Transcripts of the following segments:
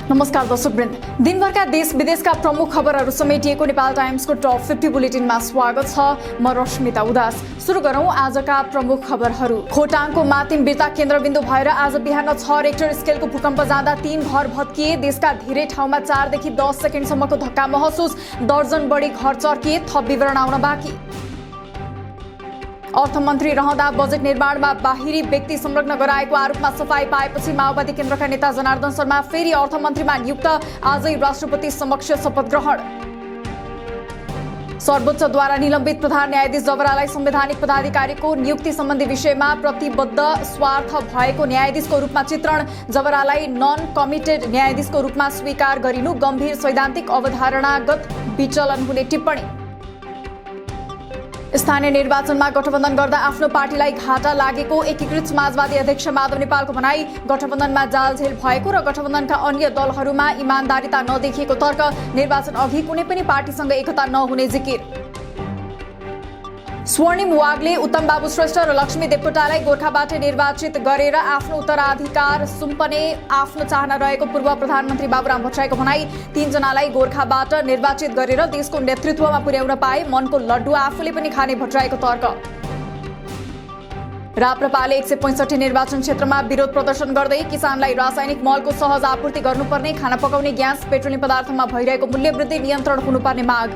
नमस्कार दर्शकवृन्द, दिनभरका देश विदेशका प्रमुख खबरहरू समेटिएको नेपाल टाइम्सको टप 50 बुलेटिनमा स्वागत छ। म रश्मिता उदास। सुरु गरौं आजका प्रमुख खबरहरू। खोटाङको मातिम वीरता केन्द्रबिन्दु भएर आज बिहान 6 रेक्टर स्केलको भूकम्प जाँदा 3 घर भत्किए। देशका धेरै ठाउँमा 4 देखि 10 सेकेन्डसम्मको धक्का महसुस, दर्जन बढी घर चर्किए। थप विवरण आउन बाँकी। अर्थमन्त्री रहँदा बजेट निर्माणमा बाहिरी व्यक्ति संलग्न गराएको आरोपमा सफाई पाएपछि माओवादी केन्द्रका नेता जनार्दन शर्मा फेरि अर्थमन्त्रीमा नियुक्त। आजै राष्ट्रपति समक्ष शपथ ग्रहण। सर्वोच्चद्वारा निलम्बित प्रधान न्यायाधीश जवरालाई संवैधानिक पदाधिकारीको नियुक्ति सम्बन्धी विषयमा प्रतिबद्ध स्वार्थ भएको न्यायाधीशको रूपमा चित्रण। जवरालाई नन कमिटेड न्यायाधीशको रूपमा स्वीकार गरिनु गम्भीर सैद्धान्तिक अवधारणागत विचलन हुने टिप्पणी। स्थानीय निर्वाचनमा गठबन्धन गर्दा आफ्नो पार्टीलाई घाटा लागेको एकीकृत समाजवादी अध्यक्ष माधव नेपालको भनाई। गठबन्धनमा जालझेल भएको र गठबन्धनका अन्य दलहरूमा इमानदारीता नदेखिएको तर्क। निर्वाचन अघि कुनै पनि पार्टीसँग एकता नहुने जिकिर। स्वर्णिम वागले उत्तम बाबु श्रेष्ठ र लक्ष्मी देवकोटालाई गोर्खाबाट निर्वाचित गरेर आफ्नो उत्तराधिकार सुम्पने आफ्नो चाहना रहेको पूर्व प्रधानमन्त्री बाबुराम भट्टराईको भनाई। 3 जनालाई गोर्खाबाट निर्वाचित गरेर देशको नेतृत्वमा पुर्याउन पाए मनको लड्डु आफूले पनि खाने भट्टराईको तर्क। राप्रपाले 165 निर्वाचन क्षेत्रमा विरोध प्रदर्शन गर्दै किसानलाई रासायनिक मलको सहज आपूर्ति गर्नुपर्ने, खाना पकाउने ग्यास पेट्रोलियम पदार्थमा भइरहेको मूल्य वृद्धि नियन्त्रण हुनुपर्ने माग।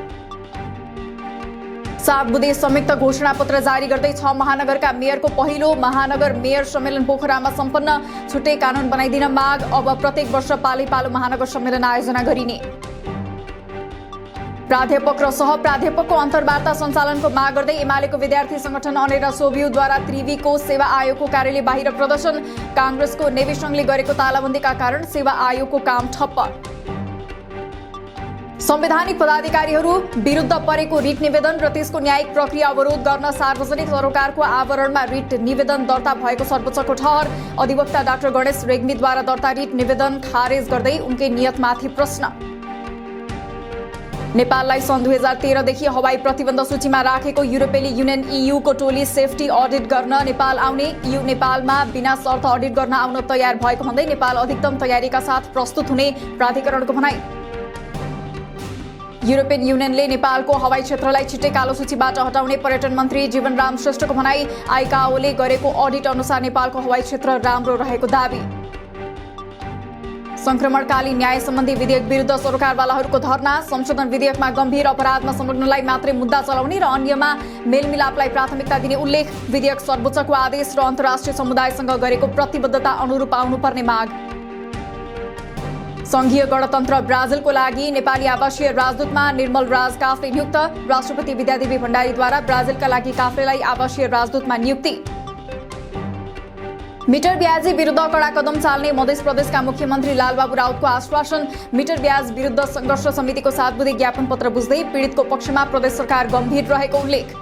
7 बुँदे संयुक्त घोषणापत्र जारी गर्दै 6 महानगरका मेयरको पहिलो महानगर मेयर सम्मेलन पोखरामा सम्पन्न। छुट्टै कानून बनाइदिन माग। अब प्रत्येक वर्ष पालै पालो महानगर सम्मेलन आयोजना गरिने। प्राध्यापक र सहप्राध्यापकको अन्तर्वार्ता सञ्चालनको माग गर्दै एमालेको विद्यार्थी संगठन अनेरा सोभियुद्वारा त्रिवीको सेवा आयोगको कार्यालय बाहिर प्रदर्शन। कांग्रेसको नेवी संघले गरेको तालाबन्दीका कारण सेवा आयोगको काम ठप्प। संवैधानिक पदाधिकारीहरू विरुद्ध परेको रिट निवेदन र त्यसको न्यायिक प्रक्रिया अवरोध गर्न सार्वजनिक सरोकारको आवरणमा रिट निवेदन दर्ता भएको सर्वोच्चको ठहर। अधिवक्ता डाक्टर गणेश रेग्मीद्वारा दर्ता रिट निवेदन खारेज गर्दै उनकै नियतमाथि प्रश्न। नेपाललाई सन् 2013 देखि हवाई प्रतिबन्ध सूचीमा राखेको युरोपेली युनियन EU को टोली सेफ्टी अडिट गर्न नेपाल आउने। EU नेपालमा बिना शर्त अडिट गर्न आउन तयार भएको भन्दै नेपाल अधिकतम तयारीका साथ प्रस्तुत हुने प्राधिकरणको भनाई। युरोपियन युनियनले नेपालको हवाई क्षेत्रलाई छिट्टै कालो सूचीबाट हटाउने पर्यटन मन्त्री जीवनराम श्रेष्ठको भनाई। आइकाओले गरेको अडिट अनुसार नेपालको हवाई क्षेत्र राम्रो रहेको दावी। संक्रमणकालीन न्याय सम्बन्धी विधेयक विरुद्ध सरकारवालाहरूको धरना। संशोधन विधेयकमा गम्भीर अपराधमा संलग्नलाई मात्रै मुद्दा चलाउने र अन्यमा मेलमिलापलाई प्राथमिकता दिने उल्लेख। विधेयक सर्वोच्चको आदेश र अन्तर्राष्ट्रिय समुदायसँग गरेको प्रतिबद्धता अनुरूप आउनुपर्ने माग। संघीय गणतन्त्र ब्राजिलको लागि नेपाली आवासीय राजदूतमा निर्मल राज काफ्ले नियुक्त। राष्ट्रपति विद्यादेवी भण्डारीद्वारा ब्राजिलका लागि काफ्लेलाई आवासीय राजदूतमा नियुक्ति। मिटर ब्याजी विरुद्ध कडा कदम चाल्ने मध्य प्रदेशका मुख्यमन्त्री लालबाबु राउतको आश्वासन। मिटर ब्याज विरुद्ध संघर्ष समितिको 7 बुँदे ज्ञापन पत्र बुझ्दै पीडितको पक्षमा प्रदेश सरकार गम्भीर रहेको उल्लेख।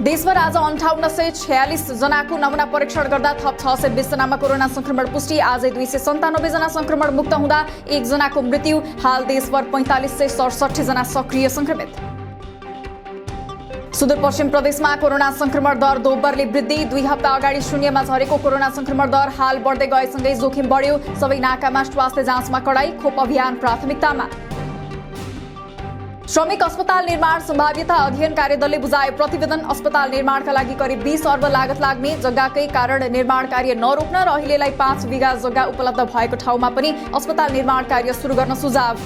देशभर आज 5846 जनाको नमुना परीक्षण गर्दा थप 620 जनामा कोरोना संक्रमण पुष्टि। आजै 297 जना संक्रमण मुक्त हुँदा 1 जनाको मृत्यु। हाल देशभर 4567 जना सक्रिय संक्रमित। सुदूरपश्चिम प्रदेशमा कोरोना संक्रमण दर दोब्बरले वृद्धि। 2 हप्ता अगाडि शून्यमा झरेको कोरोना संक्रमण दर हाल बढ्दै गएसँगै जोखिम बढ्यो। सबै नाकामा स्वास्थ्य जाँचमा कडाई, खोप अभियान प्राथमिकतामा। श्रमिक अस्पताल निर्माण सम्भाव्यता अध्ययन कार्यदलले बुझायो प्रतिवेदन। अस्पताल निर्माणका लागि करिब 20 अर्ब लागत लाग्ने। जग्गाकै कारण निर्माण कार्य नरोक्न र अहिलेलाई 5 बिघा जग्गा उपलब्ध भएको ठाउँमा पनि अस्पताल निर्माण कार्य सुरु गर्न सुझाव।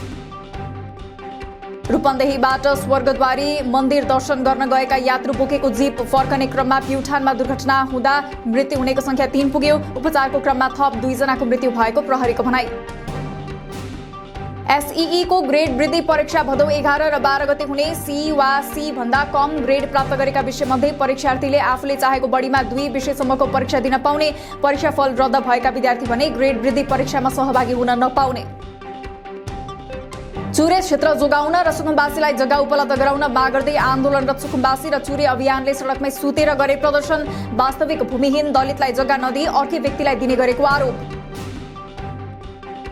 रूपन्देहीबाट स्वर्गद्वारी मन्दिर दर्शन गर्न गएका यात्रु बोकेको जीप फर्कने क्रममा प्युठानमा दुर्घटना हुँदा मृत्यु हुनेको संख्या 3 पुग्यो। उपचारको क्रममा थप 2 जनाको मृत्यु भएको प्रहरीको भनाई। SEE को ग्रेड वृद्धि परीक्षा भदौ 11 र 12 गते हुने। C वा C भन्दा कम ग्रेड प्राप्त गरेका विषयमध्ये परीक्षार्थीले आफूले चाहेको बढीमा 2 विषयसम्मको परीक्षा दिन पाउने। परीक्षाफल रद्द भएका विद्यार्थी भने ग्रेड वृद्धि परीक्षामा सहभागी हुन नपाउने। चुरे क्षेत्र जोगाउन र सुकुम्बासीलाई जग्गा उपलब्ध गराउन माग गर्दै आन्दोलनरत सुकुम्बासी र चुरे अभियानले सडकमै सुतेर गरे प्रदर्शन। वास्तविक भूमिहीन दलितलाई जग्गा नदिई अर्कै व्यक्तिलाई दिने गरेको आरोप।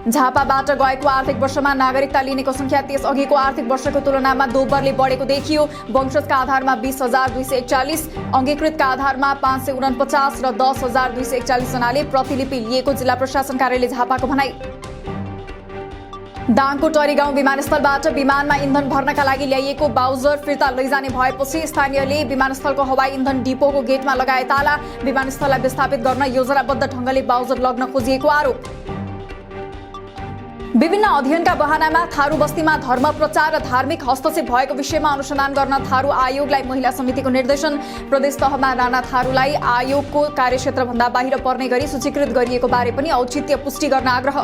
झापाबाट गएको आर्थिक वर्षमा नागरिकता लिनेको संख्या त्यस अघिको आर्थिक वर्षको तुलनामा दोब्बरले बढेको देखियो। वंशजका आधारमा 20,241, अंगीकृतका आधारमा 549 र 10,241 जनाले प्रतिलिपि लिएको जिल्ला प्रशासन कार्यालय झापाको भनाई। दाङको टरी गाउँ विमानस्थलबाट विमानमा इन्धन भर्नका लागि ल्याइएको बाउजर फिर्ता लैजाने भएपछि स्थानीयले विमानस्थलको हवाई इन्धन डिपोको गेटमा लगाए ताला। विमानस्थललाई विस्थापित गर्न योजनाबद्ध ढङ्गले बाउजर लग्न खोजिएको आरोप। विभिन्न अध्ययनका बहानामा थारू बस्तीमा धर्म प्रचार र धार्मिक हस्तक्षेप भएको विषयमा अनुसन्धान गर्न थारू आयोगलाई महिला समितिको निर्देशन। प्रदेश तहमा राणा थारूलाई आयोगको कार्यक्षेत्रभन्दा बाहिर पर्ने गरी सूचीकृत गरिएको बारे पनि औचित्य पुष्टि गर्न आग्रह।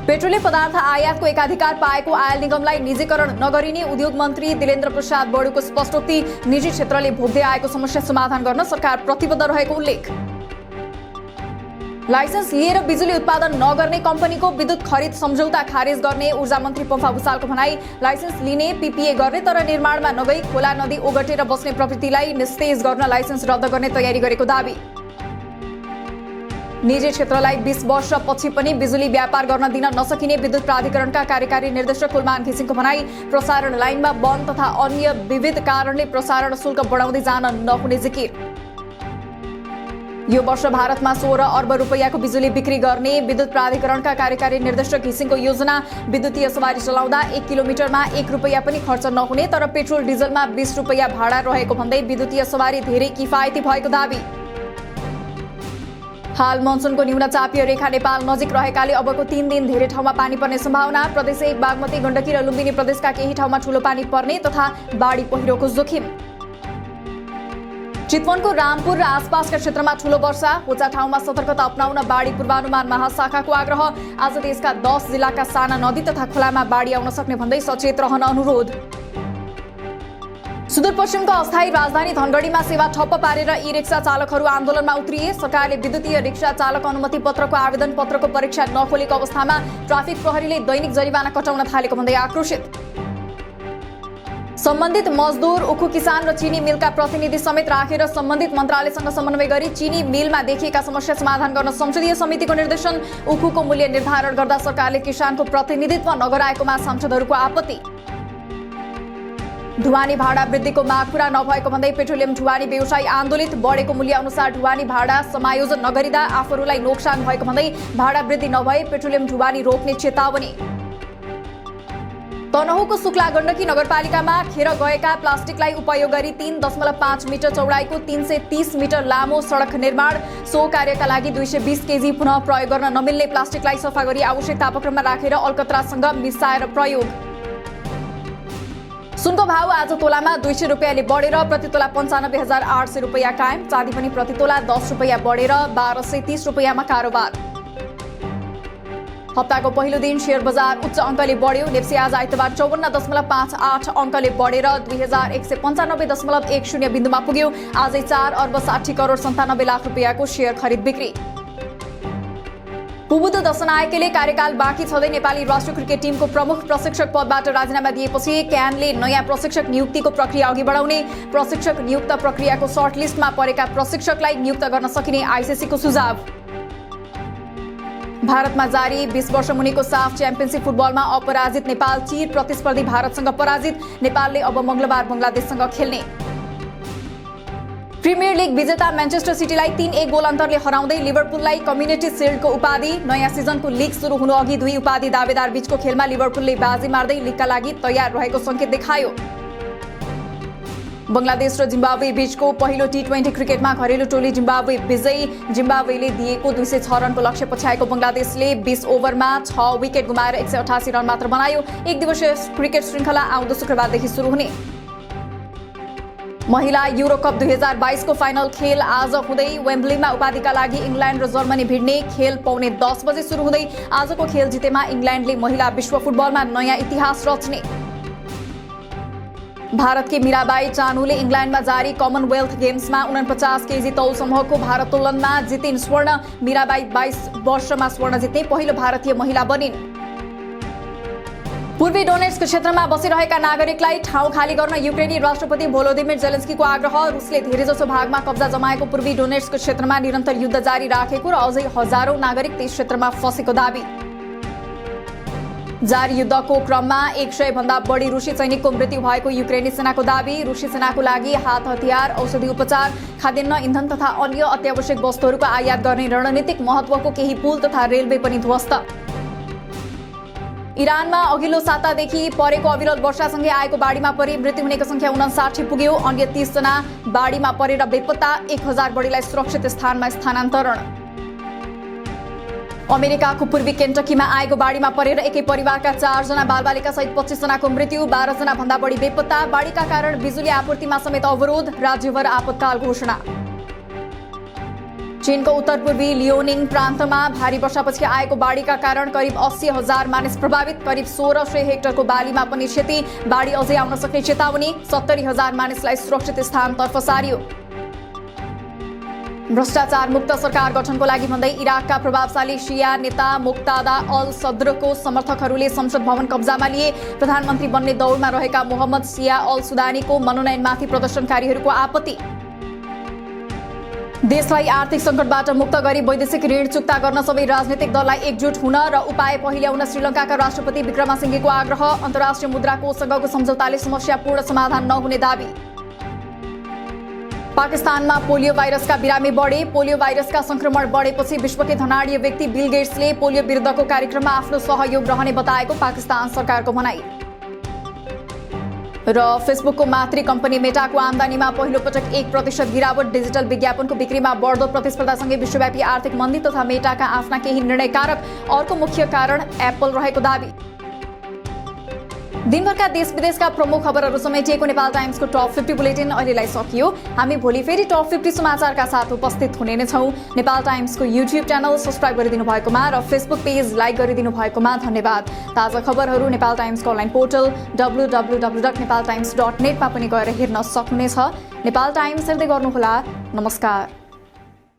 पेट्रोलियम पदार्थ आयातको एकाधिकार पाएको आयल निगमलाई निजीकरण नगरिने उद्योग मन्त्री दिलेन्द्र प्रसाद बडुको स्पष्टोक्ति। निजी क्षेत्रले भोग्दै आएको समस्या समाधान गर्न सरकार प्रतिबद्ध रहेको उल्लेख। लाइसेन्स लिएर बिजुली उत्पादन नगर्ने कम्पनीको विद्युत खरिद सम्झौता खारेज गर्ने ऊर्जा मन्त्री पम्फा भुसालको भनाई। लाइसेन्स लिने पीपीए गर्ने तर निर्माणमा नगई खोला नदी ओगटेर बस्ने प्रवृत्तिलाई निस्तेज गर्न लाइसेन्स रद्द गर्ने तयारी गरेको दावी। निजी क्षेत्रलाई 20 वर्षपछि पनि बिजुली व्यापार गर्न दिन नसकिने विद्युत प्राधिकरणका कार्यकारी निर्देशक कुलमान घिसिङको भनाई। प्रसारण लाइनमा बन्द तथा अन्य विविध कारणले प्रसारण शुल्क बढाउँदै जान नहुने जिकिर। यो वर्ष भारतमा 16 अर्ब रुपैयाँको बिजुली बिक्री गर्ने विद्युत प्राधिकरणका कार्यकारी निर्देशक घिसिङको योजना। विद्युतीय सवारी चलाउँदा 1 किलोमिटरमा 1 रुपैयाँ पनि खर्च नहुने तर पेट्रोल डिजलमा 20 रुपैयाँ भाडा रहेको भन्दै विद्युतीय सवारी धेरै किफायती भएको दावी। हाल मनसुनको न्यून चापीय रेखा नेपाल नजिक रहेकाले अबको 3 दिन धेरै ठाउँमा पानी पर्ने सम्भावना। प्रदेश 1 बागमती गण्डकी र लुम्बिनी प्रदेशका केही ठाउँमा ठूलो पानी पर्ने तथा बाढी पहिरोको जोखिम। चितवनको रामपुर र आसपासका क्षेत्रमा ठूलो वर्षा, उच्च ठाउँमा सतर्कता अपनाउन बाढी पूर्वानुमान महाशाखाको आग्रह। आज देशका 10 जिल्लाका साना नदी तथा खोलामा बाढी आउन सक्ने भन्दै सचेत रहन अनुरोध। सुदूरपश्चिमको अस्थायी राजधानी धनगढीमा सेवा ठप्प पारेर ई-रिक्सा चालकहरू आन्दोलनमा उत्रिए। सरकारले विद्युतीय रिक्सा चालक अनुमति पत्रको आवेदन पत्रको परीक्षा नखोलेको अवस्थामा ट्राफिक प्रहरीले दैनिक जरिवाना कटाउन थालेको भन्दै आक्रोशित। सम्बन्धित मजदूर, उखु किसान र चिनी मिलका प्रतिनिधि समेत राखेर सम्बन्धित मन्त्रालयसँग समन्वय गरी चिनी मिलमा देखिएका समस्या समाधान गर्न संसदीय समितिको निर्देशन। उखुको मूल्य निर्धारण गर्दा सरकारले किसानको प्रतिनिधित्व नगराएकोमा सांसदहरूको आपत्ति। ढुवानी भाडा वृद्धिको माग पूरा नभएको भन्दै पेट्रोलियम ढुवानी व्यवसायी आन्दोलित। बढेको मूल्य अनुसार ढुवानी भाडा समायोजन नगरिँदा आफूहरूलाई नोक्सान भएको भन्दै भाडा वृद्धि नभए पेट्रोलियम ढुवानी रोक्ने चेतावनी। तनहुँको शुक्ला गण्डकी नगरपालिकामा खेर गएका प्लास्टिकलाई उपयोग गरी 3.5 मिटर चौडाइको 330 मिटर लामो सडक निर्माण। सो कार्यका लागि 220 केजी पुनः प्रयोग गर्न नमिल्ने प्लास्टिकलाई सफा गरी आवश्यक तापक्रममा राखेर अलकत्रासँग मिसाएर प्रयोग। सुनको भाव आज तोलामा 200 रुपैयाँले बढेर प्रति तोला 95,800 रुपैयाँ कायम। चाँदी पनि प्रति तोला 10 रुपैयाँ बढेर 1230 रुपैयाँमा कारोबार। हप्ताको पहिलो दिन शेयर बजार उच्च अङ्कले बढ्यो। नेप्सी आज आइतबार 54.58 अङ्कले बढेर 2195.10 बिन्दुमा पुग्यो। आजै 4 अर्ब 60 करोड 97 लाख रुपैयाँको शेयर खरिद बिक्री। पुबुदो दशनायकेले कार्यकाल बाँकी छँदै नेपाली राष्ट्रिय क्रिकेट टिमको प्रमुख प्रशिक्षक पदबाट राजीनामा दिएपछि क्यानले नयाँ प्रशिक्षक नियुक्तिको प्रक्रिया अघि बढाउने। प्रशिक्षक नियुक्त प्रक्रियाको सर्ट लिस्टमा परेका प्रशिक्षकलाई नियुक्त गर्न सकिने आइसिसीको सुझाव। भारतमा जारी 20 वर्ष मुनिको साफ च्याम्पियनशिप फुटबलमा अपराजित नेपाल चिर प्रतिस्पर्धी भारतसँग पराजित। नेपालले अब मंगलबार बंगलादेशसँग खेल्ने। प्रिमियर लीग विजेता म्यान्चेस्टर सिटीलाई 3-1 गोल अन्तरले हराउँदै लिभरपुललाई कम्युनिटी शिल्डको उपाधि। नयाँ सिजनको लीग सुरु हुनु अघि दुई उपाधि दावेदार बीचको खेलमा लिभरपुलले बाजी मार्दै लीगका लागि तयार रहेको संकेत देखायो। बंगलादेश र जिम्बाब्वे बीचको पहिलो टी20 क्रिकेटमा घरेलु टोली जिम्बाब्वे विजयी। जिम्बाब्वेले दिएको 206 रनको लक्ष्य पछ्याएको बंगलादेशले 20 ओभरमा 6 विकेट गुमाएर 188 रन मात्र बनायो। एक दिवसीय क्रिकेट श्रृंखला आउँदो शुक्रबारदेखि सुरु हुने। महिला युरो कप 2022 को फाइनल खेल आज हुँदै वेम्बलीमा उपाधिका लागि इंग्ल्यान्ड र जर्मनी भिड्ने। खेल पौने 10 बजे सुरु हुँदै आजको खेल जितेमा इंग्ल्यान्डले महिला विश्व फुटबलमा नयाँ इतिहास रच्ने। भारतकी मीराबाई चानुले इंग्ल्यान्डमा जारी कमनवेल्थ गेम्समा 49 केजी तौल समूहको भारोत्तोलनमा जितिन् स्वर्ण। मीराबाई 22 वर्षमा स्वर्ण जित्ने पहिलो भारतीय महिला बनिन्। पूर्वी डोनेट्स्क क्षेत्रमा बसिरहेका नागरिकलाई ठाउँ खाली गर्न युक्रेनी राष्ट्रपति भोलोदिमिर जेलेन्स्कीको आग्रह। रुसले धेरैजसो भागमा कब्जा जमाएको पूर्वी डोनेट्स्क क्षेत्रमा निरन्तर युद्ध जारी राखेको र अझै हजारौं नागरिक त्यस क्षेत्रमा फँसेको दावी। जारी युद्धको क्रममा 100 भन्दा बढी रुसी सैनिकको मृत्यु भएको युक्रेनी सेनाको दावी। रुसी सेनाको लागि हात हतियार, औषधि उपचार, खाद्यान्न, इन्धन तथा अन्य अत्यावश्यक वस्तुहरूको आयात गर्ने रणनीतिक महत्वको केही पुल तथा रेलवे पनि ध्वस्त। इरानमा अघिल्लो सातादेखि परेको अविरल वर्षासँगै आएको बाढीमा परि मृत्यु हुनेको संख्या 59 पुग्यो। अन्य 30 जना बाढीमा परेर बेपत्ता, 1000 बढीलाई सुरक्षित स्थानमा स्थानान्तरण। अमेरिकाको पूर्वी केन्टकीमा आएको बाढीमा परेर एकै परिवारका 4 जना बालबालिका सहित 25 जनाको मृत्यु, 12 जना भन्दा बढी बेपत्ता। बाढीका कारण बिजुली आपूर्तिमा समेत अवरोध, राज्यभर आपतकाल घोषणा। चीनको उत्तरपूर्वी लियोनिङ प्रान्तमा भारी वर्षापछि आएको बाढीका कारण करिब 80,000 मानिस प्रभावित, करिब 1600 हेक्टरको बालीमा पनि क्षति। बाढी अझै आउन सक्ने चेतावनी, 70,000 मानिसलाई सुरक्षित स्थानतर्फ सारियो। भ्रष्टाचार मुक्त सरकार गठनको लागि भन्दै इराकका प्रभावशाली शिया नेता मुक्तादा अल सद्रको समर्थकहरूले संसद भवन कब्जामा लिए। प्रधानमन्त्री बन्ने दौडमा रहेका मोहम्मद सिया अल सुदानीको मनोनयनमाथि प्रदर्शनकारीहरूको आपत्ति। देशलाई आर्थिक सङ्कटबाट मुक्त गरी वैदेशिक ऋण चुक्ता गर्न सबै राजनीतिक दललाई एकजुट हुन र उपाय पहिल्याउन श्रीलङ्काका राष्ट्रपति विक्रमासिंघेको आग्रह। अन्तर्राष्ट्रिय मुद्रा कोषसँगको सम्झौताले समस्यापूर्ण समाधान नहुने दाबी। पाकिस्तानमा पोलियो भाइरसका बिरामी बढे। पोलियो भाइरसका संक्रमण बढेपछि विश्वकै धनाढ्य व्यक्ति बिल गेट्सले पोलियो विरुद्धको कार्यक्रममा आफ्नो सहयोग रहने बताएको पाकिस्तान सरकारको भनाई। र फेसबुकको मातृ कम्पनी मेटाको आम्दानीमा पहिलो पटक 1% गिरावट। डिजिटल विज्ञापनको बिक्रीमा बढ्दो प्रतिस्पर्धासँगै विश्वव्यापी आर्थिक मन्दी तथा मेटाका आफ्ना केही निर्णयकारक अर्को मुख्य कारण एप्पल रहेको दावी। दिनभरका देश विदेशका प्रमुख खबरहरू समेटिएको नेपाल टाइम्सको टप 50 बुलेटिन अहिलेलाई सकियो। हामी भोलि फेरि टप 50 समाचारका साथ उपस्थित हुने नै छौँ। नेपाल टाइम्सको युट्युब च्यानल सब्स्क्राइब गरिदिनु भएकोमा र फेसबुक पेज लाइक गरिदिनु भएकोमा धन्यवाद। ताजा खबरहरू नेपाल टाइम्सको अनलाइन पोर्टल www.nepaltimes.net मा पनि गएर हेर्न सक्नुहुनेछ। नेपाल टाइम्स हेर्दै गर्नुहोला। नमस्कार।